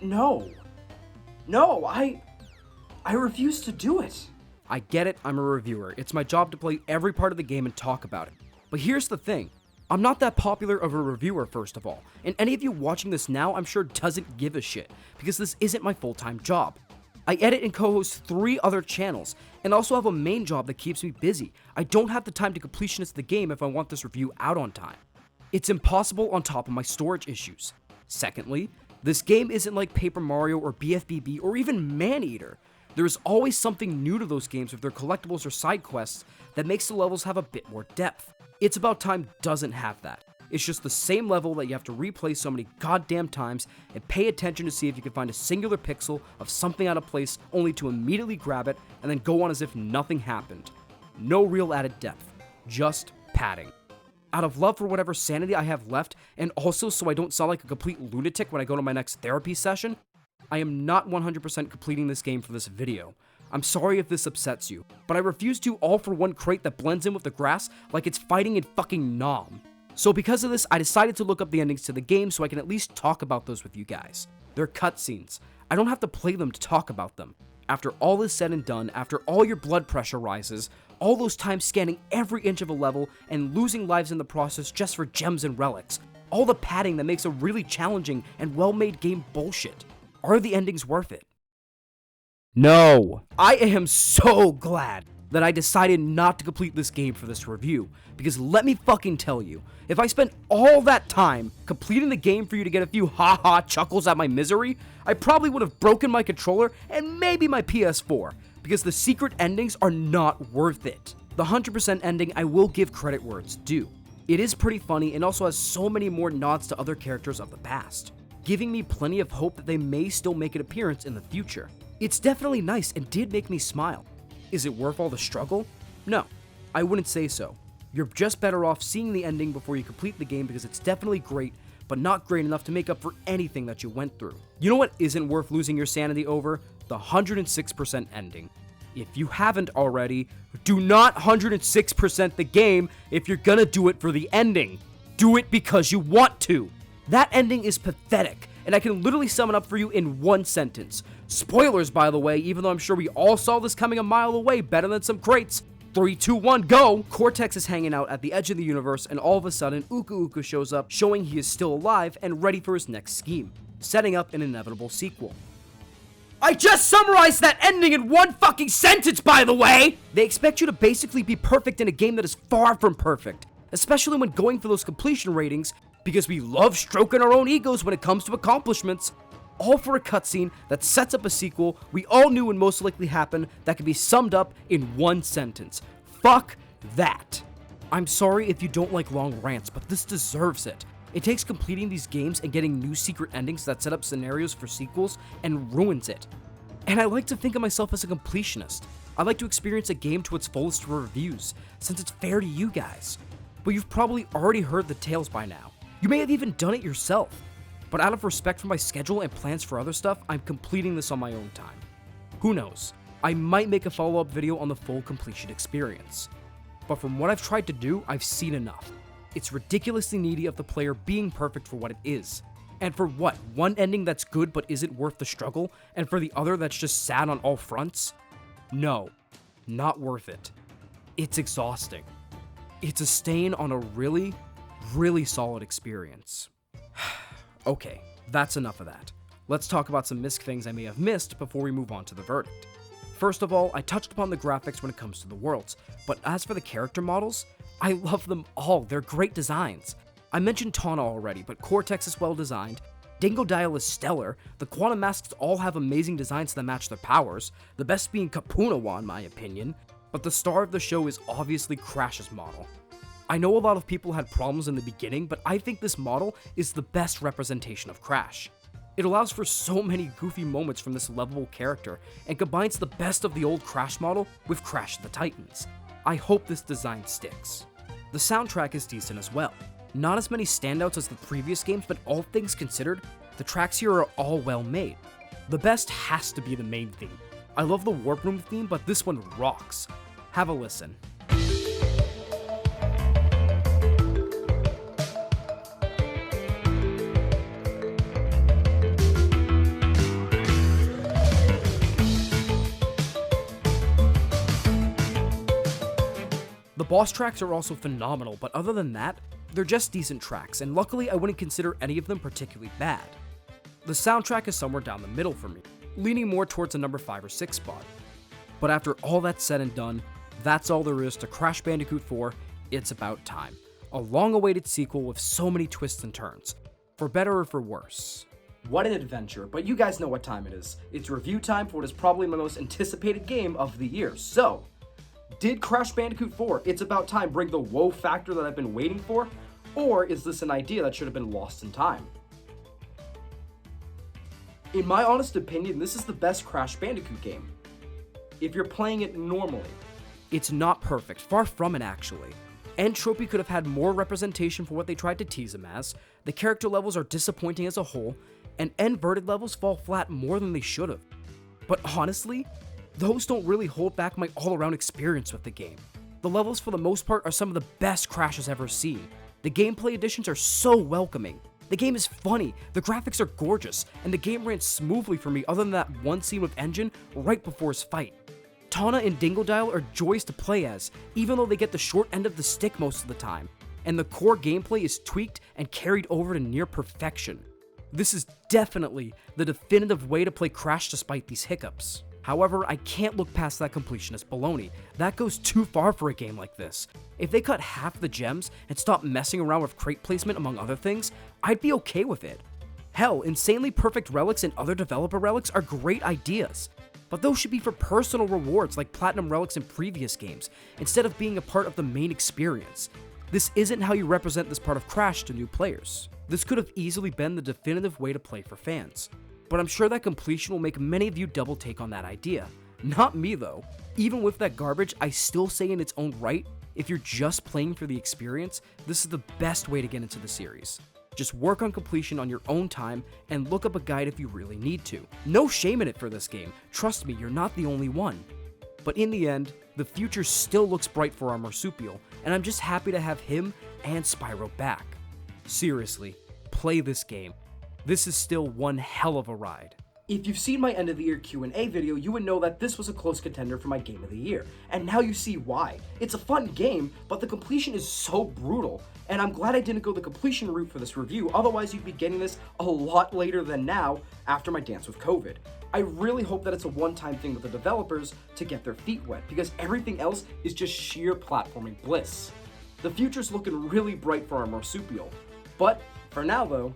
No. No, I refuse to do it. I get it, I'm a reviewer. It's my job to play every part of the game and talk about it. But here's the thing. I'm not that popular of a reviewer, first of all. And any of you watching this now, I'm sure doesn't give a shit, because this isn't my full-time job. I edit and co-host 3 other channels, and also have a main job that keeps me busy. I don't have the time to completionist the game if I want this review out on time. It's impossible on top of my storage issues. Secondly, this game isn't like Paper Mario or BFBB or even Maneater. There is always something new to those games with their collectibles or side quests that makes the levels have a bit more depth. It's About Time doesn't have that. It's just the same level that you have to replay so many goddamn times and pay attention to see if you can find a singular pixel of something out of place only to immediately grab it and then go on as if nothing happened. No real added depth, just padding. Out of love for whatever sanity I have left, and also so I don't sound like a complete lunatic when I go to my next therapy session, I am not 100% completing this game for this video. I'm sorry if this upsets you, but I refuse to all for one crate that blends in with the grass like it's fighting in fucking Nom. So because of this, I decided to look up the endings to the game so I can at least talk about those with you guys. They're cutscenes. I don't have to play them to talk about them. After all is said and done, after all your blood pressure rises, all those times scanning every inch of a level and losing lives in the process just for gems and relics, all the padding that makes a really challenging and well-made game bullshit, are the endings worth it? No! I am so glad that I decided not to complete this game for this review, because let me fucking tell you, if I spent all that time completing the game for you to get a few haha chuckles at my misery, I probably would have broken my controller and maybe my PS4, because the secret endings are not worth it. The 100% ending, I will give credit where it's due. It is pretty funny and also has so many more nods to other characters of the past, giving me plenty of hope that they may still make an appearance in the future. It's definitely nice and did make me smile. Is it worth all the struggle? No, I wouldn't say so. You're just better off seeing the ending before you complete the game because it's definitely great, but not great enough to make up for anything that you went through. You know what isn't worth losing your sanity over? The 106% ending. If you haven't already, do not 106% the game if you're gonna do it for the ending. Do it because you want to. That ending is pathetic, and I can literally sum it up for you in one sentence. Spoilers, by the way, even though I'm sure we all saw this coming a mile away better than some crates. 3, 2, 1, go! Cortex is hanging out at the edge of the universe, and all of a sudden, Uka Uka shows up, showing he is still alive and ready for his next scheme, setting up an inevitable sequel. I just summarized that ending in one fucking sentence, by the way! They expect you to basically be perfect in a game that is far from perfect, especially when going for those completion ratings, because we love stroking our own egos when it comes to accomplishments. All for a cutscene that sets up a sequel we all knew would most likely happen that can be summed up in one sentence. Fuck that. I'm sorry if you don't like long rants, but this deserves it. It takes completing these games and getting new secret endings that set up scenarios for sequels and ruins it. And I like to think of myself as a completionist. I like to experience a game to its fullest for reviews, since it's fair to you guys. But you've probably already heard the tales by now. You may have even done it yourself. But out of respect for my schedule and plans for other stuff, I'm completing this on my own time. Who knows? I might make a follow-up video on the full completion experience. But from what I've tried to do, I've seen enough. It's ridiculously needy of the player being perfect for what it is. And for what? One ending that's good but isn't worth the struggle, and for the other that's just sad on all fronts? No, not worth it. It's exhausting. It's a stain on a really, really solid experience. Okay, that's enough of that. Let's talk about some misc things I may have missed before we move on to the verdict. First of all, I touched upon the graphics when it comes to the worlds, but as for the character models, I love them all. They're great designs. I mentioned Tawna already, but Cortex is well designed, Dingodile is stellar, the Quantum Masks all have amazing designs that match their powers, the best being Kapunawa in my opinion, but the star of the show is obviously Crash's model. I know a lot of people had problems in the beginning, but I think this model is the best representation of Crash. It allows for so many goofy moments from this lovable character, and combines the best of the old Crash model with Crash the Titans. I hope this design sticks. The soundtrack is decent as well. Not as many standouts as the previous games, but all things considered, the tracks here are all well made. The best has to be the main theme. I love the Warp Room theme, but this one rocks. Have a listen. The boss tracks are also phenomenal, but other than that, they're just decent tracks, and luckily I wouldn't consider any of them particularly bad. The soundtrack is somewhere down the middle for me, leaning more towards a number 5 or 6 spot. But after all that's said and done, that's all there is to Crash Bandicoot 4, It's About Time. A long-awaited sequel with so many twists and turns, for better or for worse. What an adventure, but you guys know what time it is. It's review time for what is probably my most anticipated game of the year, so... did Crash Bandicoot 4, It's About Time bring the wow factor that I've been waiting for? Or is this an idea that should have been lost in time? In my honest opinion, this is the best Crash Bandicoot game. If you're playing it normally. It's not perfect, far from it actually. Entropy could have had more representation for what they tried to tease him as, the character levels are disappointing as a whole, and inverted levels fall flat more than they should have. But honestly, those don't really hold back my all-around experience with the game. The levels for the most part are some of the best Crash has ever seen. The gameplay additions are so welcoming. The game is funny, the graphics are gorgeous, and the game ran smoothly for me other than that one scene with Engine right before his fight. Tawna and Dingodile are joys to play as, even though they get the short end of the stick most of the time, and the core gameplay is tweaked and carried over to near perfection. This is definitely the definitive way to play Crash despite these hiccups. However, I can't look past that completionist baloney. That goes too far for a game like this. If they cut half the gems and stopped messing around with crate placement among other things, I'd be okay with it. Hell, insanely perfect relics and other developer relics are great ideas, but those should be for personal rewards like platinum relics in previous games, instead of being a part of the main experience. This isn't how you represent this part of Crash to new players. This could have easily been the definitive way to play for fans, but I'm sure that completion will make many of you double take on that idea. Not me though. Even with that garbage, I still say in its own right, if you're just playing for the experience, this is the best way to get into the series. Just work on completion on your own time and look up a guide if you really need to. No shame in it for this game. Trust me, you're not the only one. But in the end, the future still looks bright for our marsupial, and I'm just happy to have him and Spyro back. Seriously, play this game. This is still one hell of a ride. If you've seen my end of the year Q&A video, you would know that this was a close contender for my game of the year, and now you see why. It's a fun game, but the completion is so brutal, and I'm glad I didn't go the completion route for this review, otherwise you'd be getting this a lot later than now after my dance with COVID. I really hope that it's a one-time thing with the developers to get their feet wet, because everything else is just sheer platforming bliss. The future's looking really bright for our marsupial, but for now though,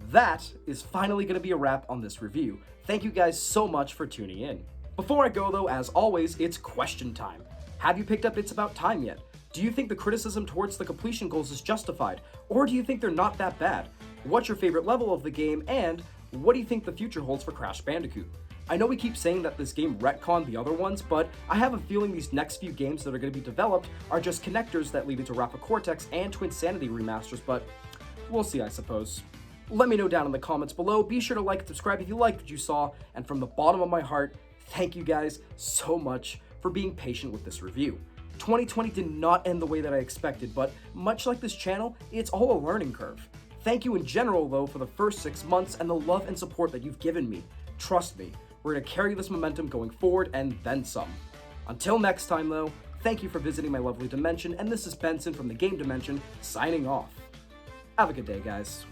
that is finally going to be a wrap on this review. Thank you guys so much for tuning in. Before I go though, as always, it's question time. Have you picked up It's About Time yet? Do you think the criticism towards the completion goals is justified? Or do you think they're not that bad? What's your favorite level of the game? And what do you think the future holds for Crash Bandicoot? I know we keep saying that this game retconned the other ones, but I have a feeling these next few games that are going to be developed are just connectors that lead into Rapid Cortex and Twinsanity remasters, but we'll see, I suppose. Let me know down in the comments below. Be sure to like and subscribe if you liked what you saw. And from the bottom of my heart, thank you guys so much for being patient with this review. 2020 did not end the way that I expected, but much like this channel, it's all a learning curve. Thank you in general, though, for the first 6 months and the love and support that you've given me. Trust me, we're going to carry this momentum going forward and then some. Until next time, though, thank you for visiting my lovely dimension, and this is Benson from the Game Dimension, signing off. Have a good day, guys.